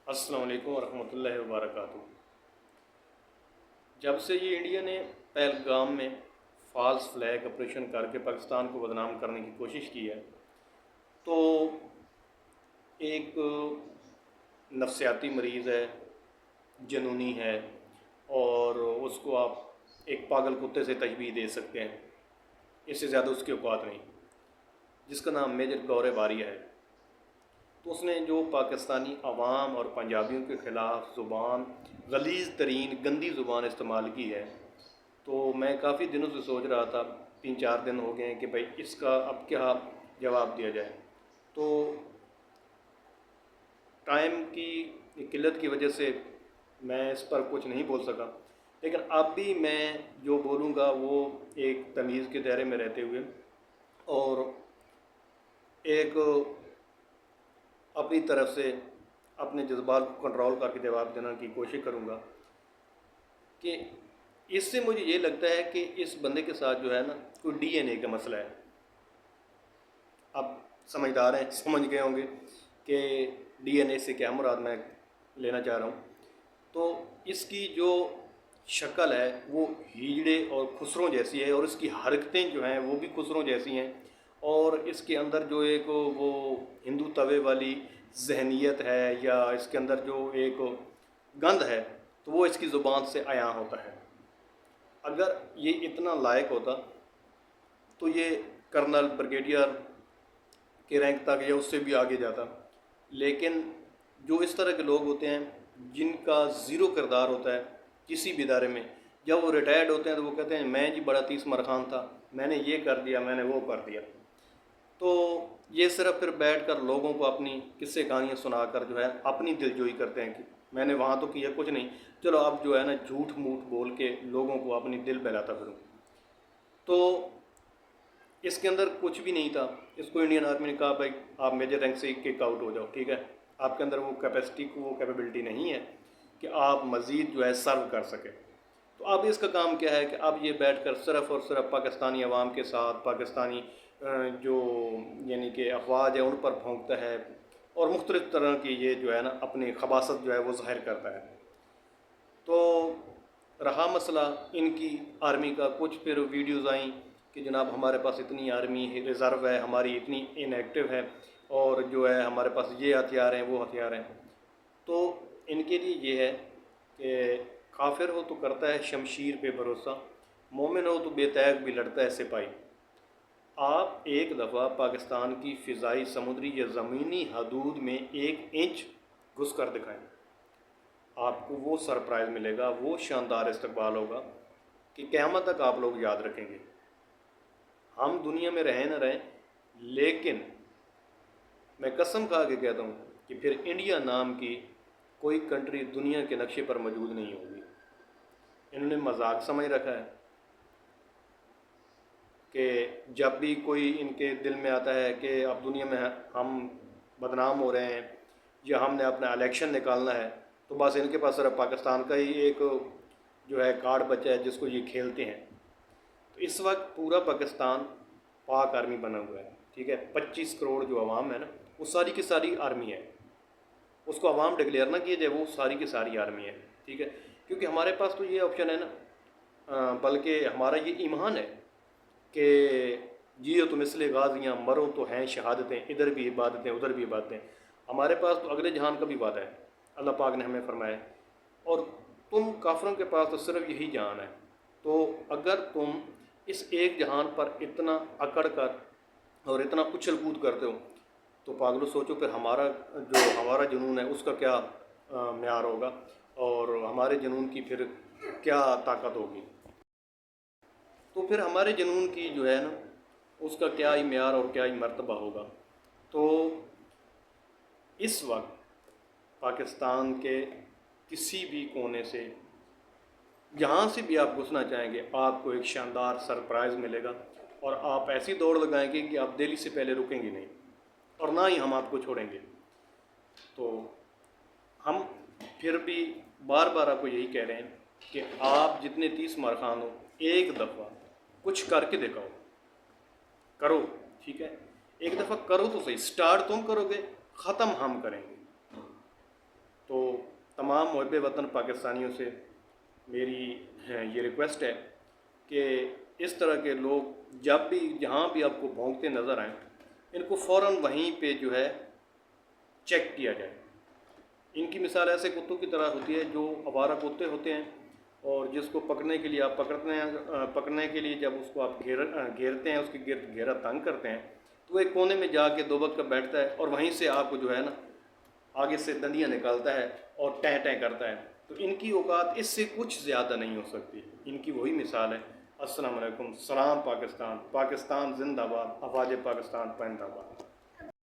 السلام علیکم ورحمۃ اللہ وبرکاتہ۔ جب سے یہ انڈیا نے پہلگام میں فالس فلیگ آپریشن کر کے پاکستان کو بدنام کرنے کی کوشش کی ہے تو ایک نفسیاتی مریض ہے، جنونی ہے، اور اس کو آپ ایک پاگل کتے سے تشبیہ دے سکتے ہیں، اس سے زیادہ اس کی اوقات نہیں، جس کا نام میجر گور باریہ ہے۔ تو اس نے جو پاکستانی عوام اور پنجابیوں کے خلاف زبان، غلیظ ترین گندی زبان استعمال کی ہے، تو میں کافی دنوں سے سوچ رہا تھا، 3-4 دن ہو گئے ہیں کہ بھائی اس کا اب کیا جواب دیا جائے۔ تو ٹائم کی قلت کی وجہ سے میں اس پر کچھ نہیں بول سکا، لیکن اب بھی میں جو بولوں گا وہ ایک تمیز کے دائرے میں رہتے ہوئے اور ایک اپنی طرف سے اپنے جذبات کو کنٹرول کر کے جواب دینے کی کوشش کروں گا کہ اس سے مجھے یہ لگتا ہے کہ اس بندے کے ساتھ جو ہے نا کوئی ڈی این اے کا مسئلہ ہے۔ اب سمجھدار ہیں، سمجھ گئے ہوں گے کہ ڈی این اے سے کیا مراد میں لینا چاہ رہا ہوں۔ تو اس کی جو شکل ہے وہ ہیجڑے اور خسروں جیسی ہے، اور اس کی حرکتیں جو ہیں وہ بھی خسروں جیسی ہیں، اور اس کے اندر جو ایک وہ ہندو توے والی ذہنیت ہے، یا اس کے اندر جو ایک گند ہے، تو وہ اس کی زبان سے عیاں ہوتا ہے۔ اگر یہ اتنا لائق ہوتا تو یہ کرنل، بریگیڈیئر کے رینک تک یا اس سے بھی آگے جاتا، لیکن جو اس طرح کے لوگ ہوتے ہیں جن کا زیرو کردار ہوتا ہے کسی بھی ادارے میں، جب وہ ریٹائرڈ ہوتے ہیں تو وہ کہتے ہیں میں جی بڑا تیس مرخان تھا، میں نے یہ کر دیا، میں نے وہ کر دیا۔ تو یہ صرف پھر بیٹھ کر لوگوں کو اپنی قصے کہانیاں سنا کر جو ہے اپنی دلجوئی کرتے ہیں کہ میں نے وہاں تو کیا کچھ نہیں، چلو اب جو ہے نا جھوٹ موٹ بول کے لوگوں کو اپنی دل بہلاتا پھروں۔ تو اس کے اندر کچھ بھی نہیں تھا۔ اس کو انڈین آرمی نے کہا بھائی آپ میجر رینک سے کک آؤٹ ہو جاؤ، ٹھیک ہے، آپ کے اندر وہ کیپیسٹی، وہ کیپیبلٹی نہیں ہے کہ آپ مزید جو ہے سرو کر سکے۔ تو اب اس کا کام کیا ہے کہ اب یہ بیٹھ کر صرف اور صرف پاکستانی عوام کے ساتھ پاکستانی جو یعنی کہ افواج ہے ان پر پھونکتا ہے، اور مختلف طرح کی یہ جو ہے نا اپنی خباثت جو ہے وہ ظاہر کرتا ہے۔ تو رہا مسئلہ ان کی آرمی کا، کچھ پھر ویڈیوز آئیں کہ جناب ہمارے پاس اتنی آرمی ریزرو ہے، ہماری اتنی ان ایکٹیو ہے، اور جو ہے ہمارے پاس یہ ہتھیار ہیں وہ ہتھیار ہیں۔ تو ان کے لیے یہ ہے کہ کافر ہو تو کرتا ہے شمشیر پہ بھروسہ، مومن ہو تو بے تیغ بھی لڑتا ہے سپاہی۔ آپ ایک دفعہ پاکستان کی فضائی، سمندری یا زمینی حدود میں 1 انچ گھس کر دکھائیں، آپ کو وہ سرپرائز ملے گا، وہ شاندار استقبال ہوگا کہ قیامت تک آپ لوگ یاد رکھیں گے۔ ہم دنیا میں رہیں نہ رہیں، لیکن میں قسم کھا کے کہتا ہوں کہ پھر انڈیا نام کی کوئی کنٹری دنیا کے نقشے پر موجود نہیں ہوگی۔ انہوں نے مذاق سمجھ رکھا ہے کہ جب بھی کوئی ان کے دل میں آتا ہے کہ اب دنیا میں ہم بدنام ہو رہے ہیں یا ہم نے اپنا الیکشن نکالنا ہے، تو بس ان کے پاس صرف پاکستان کا ہی ایک جو ہے کارڈ بچا ہے جس کو یہ کھیلتے ہیں۔ تو اس وقت پورا پاکستان پاک آرمی بنا ہوا ہے، ٹھیک ہے، 25 کروڑ جو عوام ہے نا وہ ساری کی ساری آرمی ہے۔ اس کو عوام ڈکلیئر نہ کیا جائے، وہ ساری کی ساری آرمی ہے، ٹھیک ہے، کیونکہ ہمارے پاس تو یہ آپشن ہے نا، بلکہ ہمارا یہ ایمان ہے کہ جیو تو مثل غازیاں، مرو تو ہیں شہادتیں، ادھر بھی عبادتیں ادھر بھی عبادتیں۔ ہمارے پاس تو اگلے جہان کا بھی وعدہ ہے، اللہ پاک نے ہمیں فرمایا ہے، اور تم کافروں کے پاس تو صرف یہی جہان ہے۔ تو اگر تم اس ایک جہان پر اتنا اکڑ کر اور اتنا اچھل کود کرتے ہو تو پاگلو سوچو پھر ہمارا جنون ہے اس کا کیا معیار ہوگا، اور ہمارے جنون کی پھر کیا طاقت ہوگی۔ تو پھر ہمارے جنون کی جو ہے نا اس کا کیا ہی معیار اور کیا ہی مرتبہ ہوگا۔ تو اس وقت پاکستان کے کسی بھی کونے سے جہاں سے بھی آپ گھسنا چاہیں گے آپ کو ایک شاندار سرپرائز ملے گا، اور آپ ایسی دوڑ لگائیں گے کہ آپ دہلی سے پہلے رکیں گے نہیں، اور نہ ہی ہم آپ کو چھوڑیں گے۔ تو ہم پھر بھی بار بار آپ کو یہی کہہ رہے ہیں کہ آپ جتنے 30 مارخان ہو ایک دفعہ کچھ کر کے دکھاؤ، کرو، ٹھیک ہے، ایک دفعہ کرو تو صحیح، سٹارٹ تم کرو گے، ختم ہم کریں گے۔ تو تمام محب وطن پاکستانیوں سے میری یہ ریکویسٹ ہے کہ اس طرح کے لوگ جب بھی جہاں بھی آپ کو بھونکتے نظر آئیں ان کو فوراً وہیں پہ جو ہے چیک کیا جائے۔ ان کی مثال ایسے کتوں کی طرح ہوتی ہے جو آوارہ کتے ہوتے ہیں، اور جس کو پکڑنے کے لیے آپ پکڑنے کے لیے جب اس کو آپ گھیرتے ہیں، اس کے گرد گھیرا تنگ کرتے ہیں، تو وہ ایک کونے میں جا کے دو وقت کا بیٹھتا ہے اور وہیں سے آپ کو جو ہے نا آگے سے دندیاں نکالتا ہے اور ٹیں ٹیں کرتا ہے۔ تو ان کی اوقات اس سے کچھ زیادہ نہیں ہو سکتی، ان کی وہی مثال ہے۔ السلام علیکم، سلام پاکستان، پاکستان زندہ باد، افواج پاکستان پائندہ باد۔